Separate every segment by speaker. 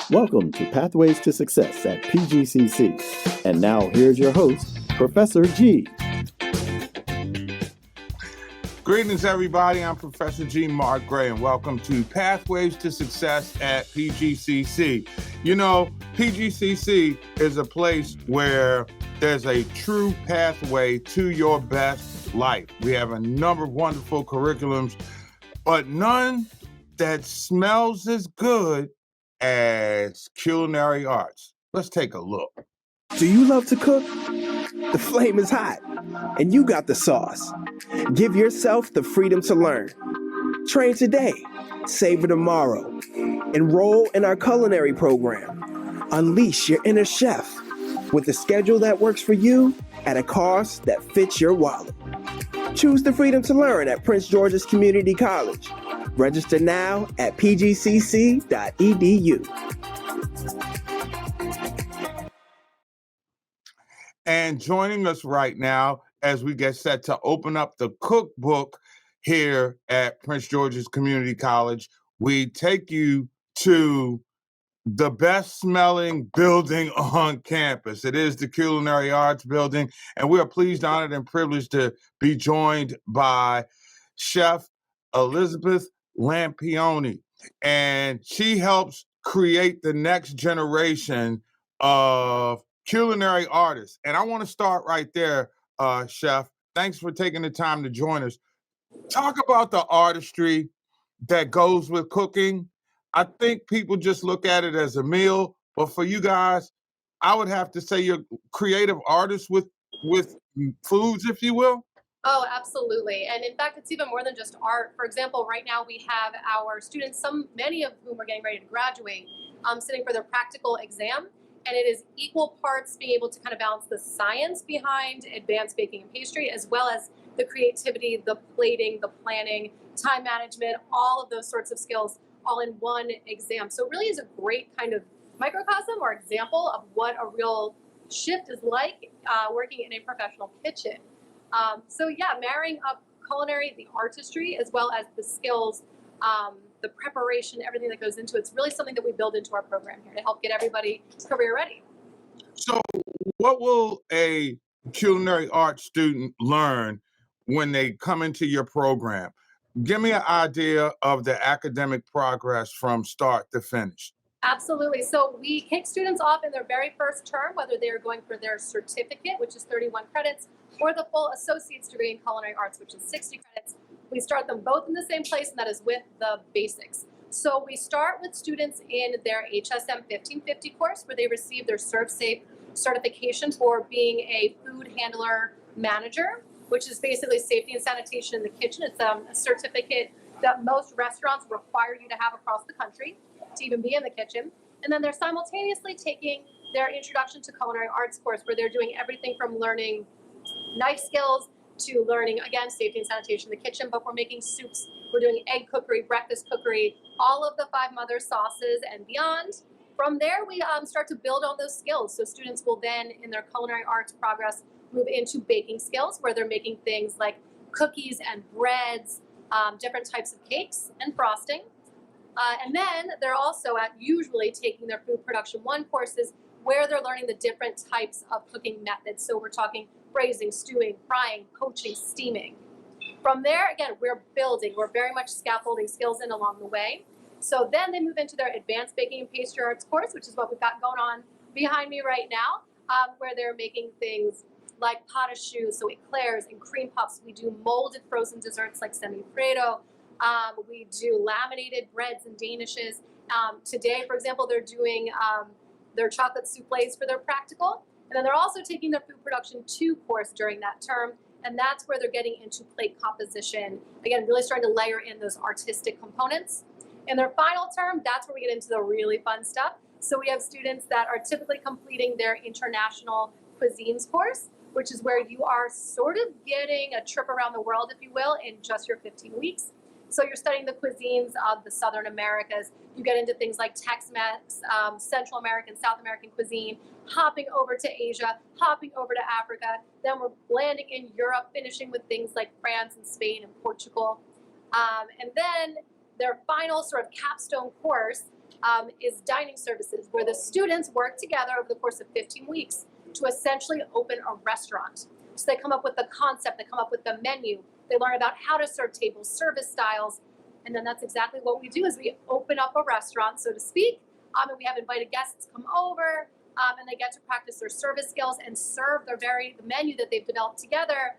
Speaker 1: Welcome to Pathways to Success at PGCC. And now here's your host, Professor G.
Speaker 2: Greetings, everybody. I'm Professor G. Mark Gray, and welcome to Pathways to Success at PGCC. You know, PGCC is a place where there's a true pathway to your best life. We have a number of wonderful curriculums, but none that smells as good as culinary arts. Let's take a look.
Speaker 3: Do you love to cook? The flame is hot, and you got the sauce. Give yourself the freedom to learn. Train today, savor tomorrow. Enroll in our culinary program. Unleash your inner chef with a schedule that works for you at a cost that fits your wallet. Choose the freedom to learn at Prince George's Community College. Register now at PGCC.edu.
Speaker 2: And joining us right now as we get set to open up the cookbook here at Prince George's Community College, we take you to the best smelling building on campus. It is the Culinary Arts Building, and we are pleased, honored, and privileged to be joined by Chef Elizabeth Lampione. And she helps create the next generation of culinary artists. And I want to start right there, Chef. Thanks for taking the time to join us. Talk about the artistry that goes with cooking. I think people just look at it as a meal, but for you guys, I would have to say you're creative artists with foods, if you will.
Speaker 4: Oh, absolutely. And in fact, it's even more than just art. For example, right now we have our students, many of whom are getting ready to graduate, sitting for their practical exam. And it is equal parts being able to kind of balance the science behind advanced baking and pastry, as well as the creativity, the plating, the planning, time management, all of those sorts of skills all in one exam. So it really is a great kind of microcosm or example of what a real shift is like working in a professional kitchen. So yeah, marrying up culinary, the artistry, as well as the skills, the preparation, everything that goes into it. It's really something that we build into our program here to help get everybody career ready.
Speaker 2: So what will a culinary arts student learn when they come into your program? Give me an idea of the academic progress from start to finish.
Speaker 4: Absolutely. So we kick students off in their very first term, whether they're going for their certificate, which is 31 credits, or the full associate's degree in culinary arts, which is 60 credits. We start them both in the same place, and that is with the basics. So we start with students in their HSM 1550 course, where they receive their ServSafe certification for being a food handler manager, which is basically safety and sanitation in the kitchen. It's a certificate that most restaurants require you to have across the country to even be in the kitchen. And then they're simultaneously taking their Introduction to Culinary Arts course, where they're doing everything from learning knife skills to learning, again, safety and sanitation in the kitchen, but we're making soups, we're doing egg cookery, breakfast cookery, all of the 5 mother sauces and beyond. From there, we start to build on those skills. So students will then, in their culinary arts progress, move into baking skills, where they're making things like cookies and breads, different types of cakes and frosting. And then they're also usually taking their Food Production 1 courses, where they're learning the different types of cooking methods. So we're talking braising, stewing, frying, poaching, steaming. From there, again, we're very much scaffolding skills in along the way. So then they move into their Advanced Baking and Pastry Arts course, which is what we've got going on behind me right now, where they're making things like pot au choux, so eclairs and cream puffs. We do molded frozen desserts like semifreddo. We do laminated breads and danishes. Today, for example, they're doing their chocolate soufflés for their practical. And then they're also taking their Food Production 2 course during that term. And that's where they're getting into plate composition. Again, really starting to layer in those artistic components. In their final term, that's where we get into the really fun stuff. So we have students that are typically completing their International Cuisines course, which is where you are sort of getting a trip around the world, if you will, in just your 15 weeks. So you're studying the cuisines of the Southern Americas. You get into things like Tex-Mex, Central American, South American cuisine, hopping over to Asia, hopping over to Africa. Then we're landing in Europe, finishing with things like France and Spain and Portugal. And then their final sort of capstone course is dining services, where the students work together over the course of 15 weeks to essentially open a restaurant. So they come up with the concept, they come up with the menu, they learn about how to serve tables, service styles, and then that's exactly what we do is we open up a restaurant, so to speak, and we have invited guests come over, and they get to practice their service skills and serve the menu that they've developed together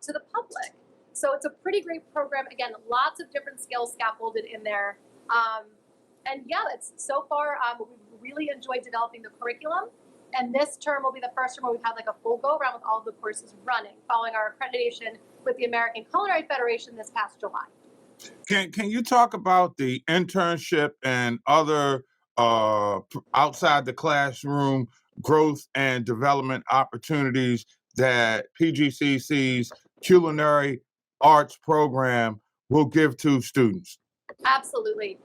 Speaker 4: to the public. So it's a pretty great program. Again, lots of different skills scaffolded in there. And yeah, it's so far, we've really enjoyed developing the curriculum. And this term will be the first term where we've had like a full go around with all of the courses running, following our accreditation with the American Culinary Federation this past July.
Speaker 2: Can you talk about the internship and other outside the classroom growth and development opportunities that PGCC's Culinary Arts Program will give to students?
Speaker 4: Absolutely.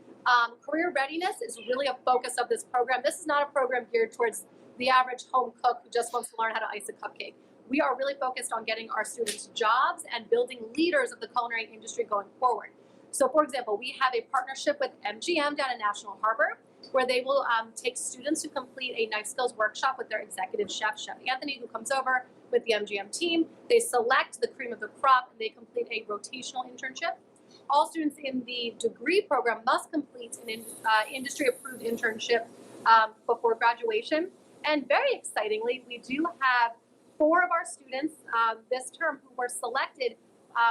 Speaker 4: Career readiness is really a focus of this program. This is not a program geared towards the average home cook who just wants to learn how to ice a cupcake. We are really focused on getting our students jobs and building leaders of the culinary industry going forward. So for example, we have a partnership with MGM down in National Harbor, where they will take students who complete a knife skills workshop with their executive chef, Chef Anthony, who comes over with the MGM team. They select the cream of the crop and they complete a rotational internship. All students in the degree program must complete an industry-approved internship before graduation. And very excitingly, we do have 4 of our students this term who were selected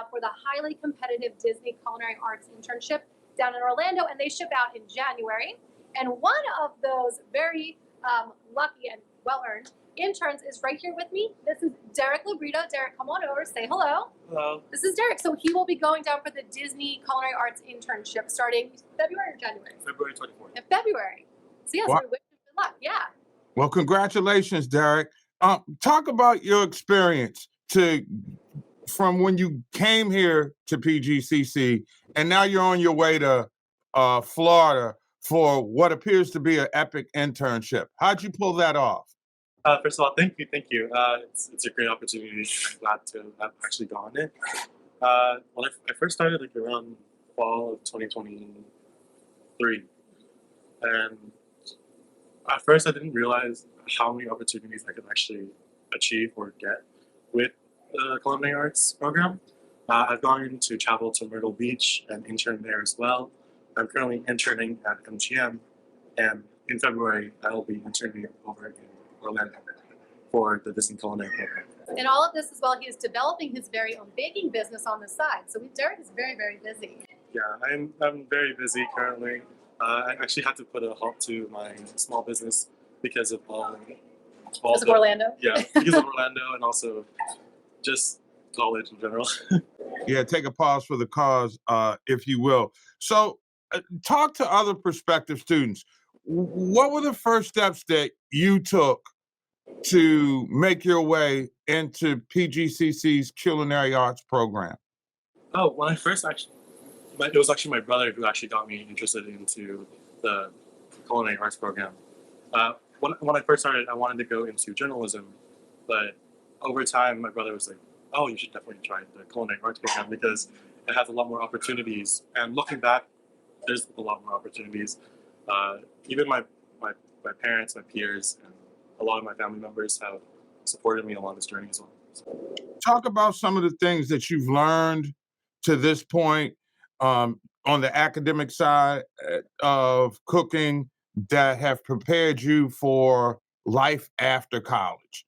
Speaker 4: for the highly competitive Disney Culinary Arts internship down in Orlando, and they ship out in January. And one of those very lucky and well-earned interns is right here with me. This is Derrick Lobrido. Derrick, come on over, say hello.
Speaker 5: Hello.
Speaker 4: This is Derrick. So he will be going down for the Disney Culinary Arts internship starting February or January?
Speaker 5: February 24th.
Speaker 4: In February. So yes, we wish you good luck. Yeah.
Speaker 2: Well, congratulations, Derrick. Talk about your experience from when you came here to PGCC, and now you're on your way to Florida for what appears to be an epic internship. How'd you pull that off?
Speaker 5: First of all, thank you. It's a great opportunity. I'm glad to have actually gone it. Well, I first started like around fall of 2023, and at first I didn't realize how many opportunities I could actually achieve or get with the Culinary Arts program. I've gone to travel to Myrtle Beach and intern there as well. I'm currently interning at MGM, and in February I will be interning over in Orlando for the Disney Culinary Program.
Speaker 4: And all of this as well, he is developing his very own baking business on the side. So Derrick is very, very busy.
Speaker 5: Yeah, I'm very busy currently. I actually had to put a halt to my small business because of
Speaker 4: Orlando?
Speaker 5: Yeah, because of Orlando and also just college in general.
Speaker 2: Yeah, take a pause for the cause, if you will. So talk to other prospective students. What were the first steps that you took to make your way into PGCC's Culinary Arts Program?
Speaker 5: Oh, when I first it was actually my brother who actually got me interested into the Culinary Arts Program. When I first started, I wanted to go into journalism, but over time, my brother was like, "Oh, you should definitely try the Culinary Arts Program because it has a lot more opportunities." And looking back, there's a lot more opportunities. Even my parents, my peers, and a lot of my family members have supported me along this journey as well. So.
Speaker 2: Talk about some of the things that you've learned to this point on the academic side of cooking that have prepared you for life after college.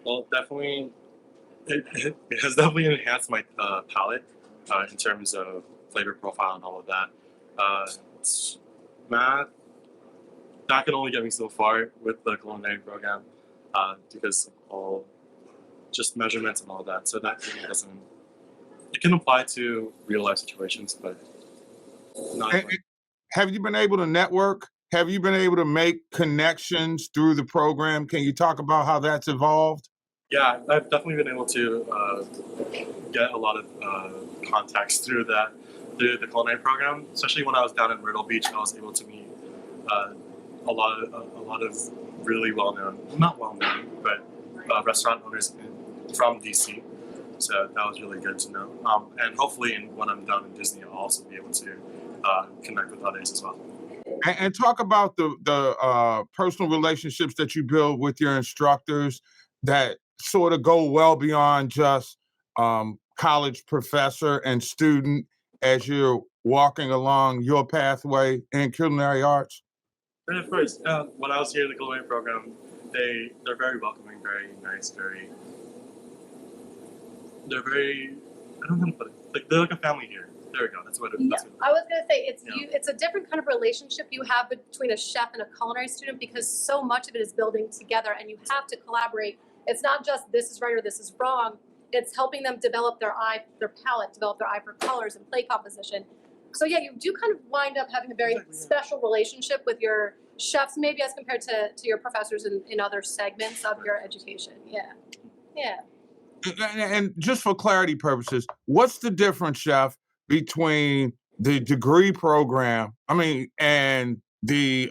Speaker 5: Well, definitely, it has definitely enhanced my palate in terms of flavor profile and all of that. Math, that can only get me so far with the culinary program because of all just measurements and all that. So that really doesn't, it can apply to real life situations, but not.
Speaker 2: Have you been able to network? Have you been able to make connections through the program? Can you talk about how that's evolved?
Speaker 5: Yeah, I've definitely been able to get a lot of contacts through the culinary program. Especially when I was down in Myrtle Beach, I was able to meet a lot of really not well-known, but restaurant owners from DC. So that was really good to know. And hopefully, when I'm down in Disney, I'll also be able to connect with others as well.
Speaker 2: And talk about the personal relationships that you build with your instructors that sort of go well beyond just college professor and student as you're walking along your pathway in culinary arts.
Speaker 5: And of course, when I was here at the culinary program, they're very welcoming, very nice, they're very, I don't know how to put it, like they're like a family here. There we go. That's what it is.
Speaker 4: Yeah, I was gonna say it's a different kind of relationship you have between a chef and a culinary student, because so much of it is building together and you have to collaborate. It's not just this is right or this is wrong. It's helping them develop their palate, develop their eye for colors and plate composition. So yeah, you do kind of wind up having a very special relationship with your chefs, maybe as compared to your professors in other segments of your education. Yeah.
Speaker 2: And just for clarity purposes, what's the difference, Chef, between the degree program, and the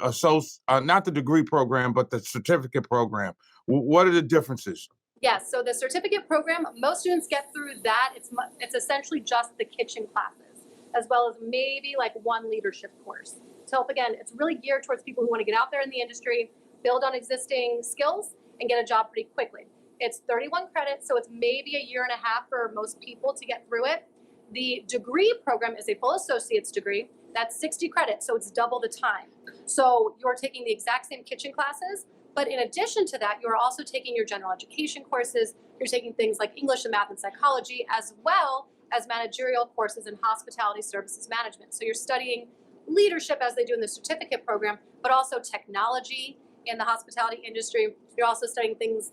Speaker 2: not the degree program, but the certificate program? What are the differences?
Speaker 4: Yes, so the certificate program, most students get through that. It's essentially just the kitchen classes, as well as maybe like one leadership course. So again, it's really geared towards people who want to get out there in the industry, build on existing skills, and get a job pretty quickly. It's 31 credits, so it's maybe a year and a half for most people to get through it. The degree program is a full associate's degree. That's 60 credits, so it's double the time. So you're taking the exact same kitchen classes, but in addition to that, you're also taking your general education courses. You're taking things like English and math and psychology, as well as managerial courses in hospitality services management. So you're studying leadership as they do in the certificate program, but also technology in the hospitality industry. You're also studying things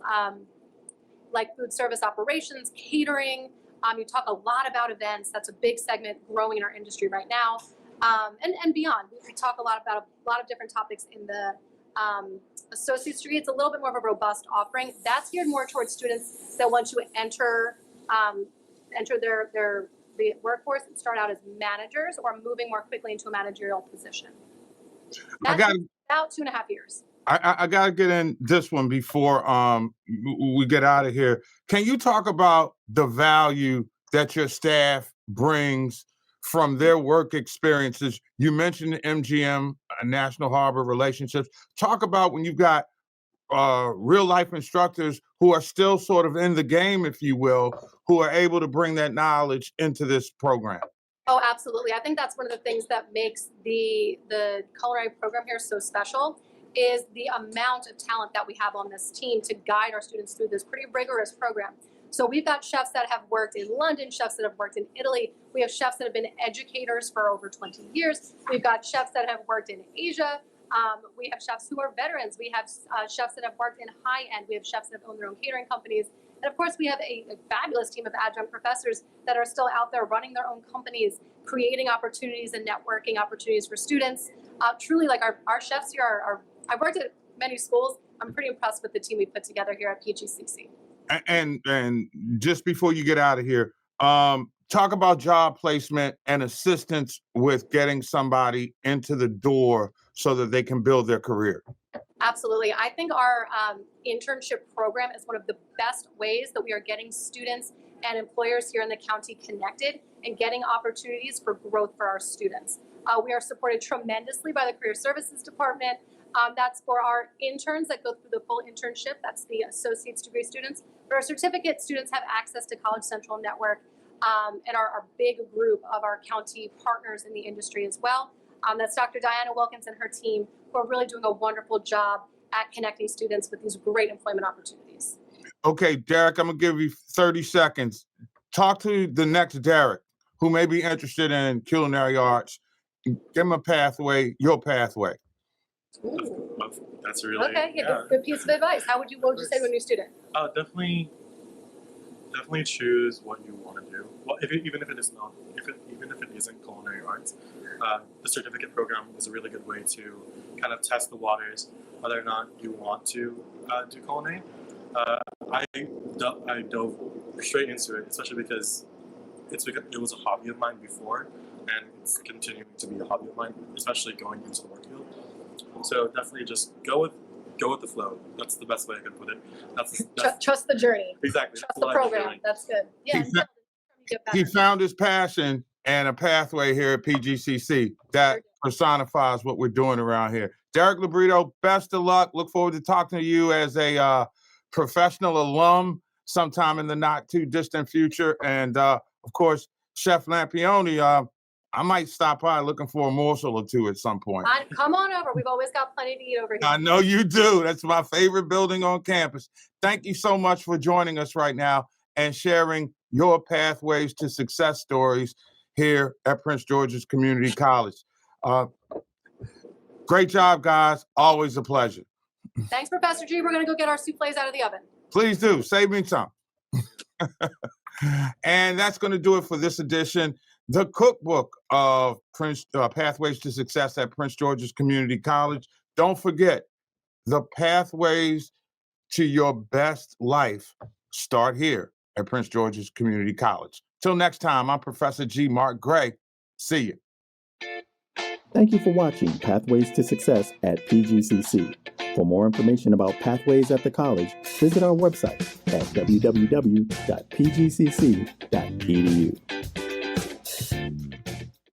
Speaker 4: like food service operations, catering. You talk a lot about events. That's a big segment growing in our industry right now, and beyond. We talk a lot about a lot of different topics in the associate's degree. It's a little bit more of a robust offering. That's geared more towards students that want to enter the workforce and start out as managers or moving more quickly into a managerial position. That's about 2.5 years.
Speaker 2: I got to get in this one before we get out of here. Can you talk about the value that your staff brings from their work experiences? You mentioned MGM, National Harbor Relationships. Talk about when you've got real life instructors who are still sort of in the game, if you will, who are able to bring that knowledge into this program.
Speaker 4: Oh, absolutely. I think that's one of the things that makes the culinary program here so special, is the amount of talent that we have on this team to guide our students through this pretty rigorous program. So we've got chefs that have worked in London, chefs that have worked in Italy. We have chefs that have been educators for over 20 years. We've got chefs that have worked in Asia. We have chefs who are veterans. We have chefs that have worked in high end. We have chefs that have owned their own catering companies. And of course, we have a fabulous team of adjunct professors that are still out there running their own companies, creating opportunities and networking opportunities for students. Truly, like our chefs here are I've worked at many schools. I'm pretty impressed with the team we put together here at PGCC.
Speaker 2: And just before you get out of here, talk about job placement and assistance with getting somebody into the door so that they can build their career.
Speaker 4: Absolutely. I think our internship program is one of the best ways that we are getting students and employers here in the county connected and getting opportunities for growth for our students. We are supported tremendously by the Career Services Department. That's for our interns that go through the full internship. That's the associate's degree students. For our certificate students have access to College Central Network and our big group of our county partners in the industry as well. That's Dr. Diana Wilkins and her team, who are really doing a wonderful job at connecting students with these great employment opportunities.
Speaker 2: Okay, Derrick, I'm gonna give you 30 seconds. Talk to the next Derrick who may be interested in culinary arts. Give them a pathway, your pathway.
Speaker 4: Ooh.
Speaker 5: That's really
Speaker 4: okay. Yeah, good piece of advice. What would you say to a new student?
Speaker 5: Definitely choose what you want to do. Well, even if it isn't culinary arts, the certificate program is a really good way to kind of test the waters whether or not you want to do culinary. I dove straight into it, especially because it was a hobby of mine before, and it's continuing to be a hobby of mine, especially going into the work field. So definitely just go with the flow. That's the best way I can put it.
Speaker 4: Trust the journey.
Speaker 5: Exactly.
Speaker 4: Trust the program. That's good. Yeah.
Speaker 2: He found his passion and a pathway here at PGCC. That personifies what we're doing around here. Derrick Lobrido, best of luck. Look forward to talking to you as a professional alum sometime in the not too distant future. And of course, Chef Lampione, I might stop by looking for a morsel or two at some point.
Speaker 4: Come on over. We've always got plenty to eat over here.
Speaker 2: I know you do. That's my favorite building on campus. Thank you so much for joining us right now and sharing your pathways to success stories here at Prince George's Community College. Great job, guys. Always a pleasure.
Speaker 4: Thanks, Professor G. We're going to go get our souffles out of the oven.
Speaker 2: Please do. Save me some. And that's going to do it for this edition. The cookbook of Pathways to Success at Prince George's Community College. Don't forget, the pathways to your best life start here at Prince George's Community College. Till next time, I'm Professor G. Mark Gray. See you.
Speaker 1: Thank you for watching Pathways to Success at PGCC. For more information about Pathways at the college, visit our website at www.pgcc.edu.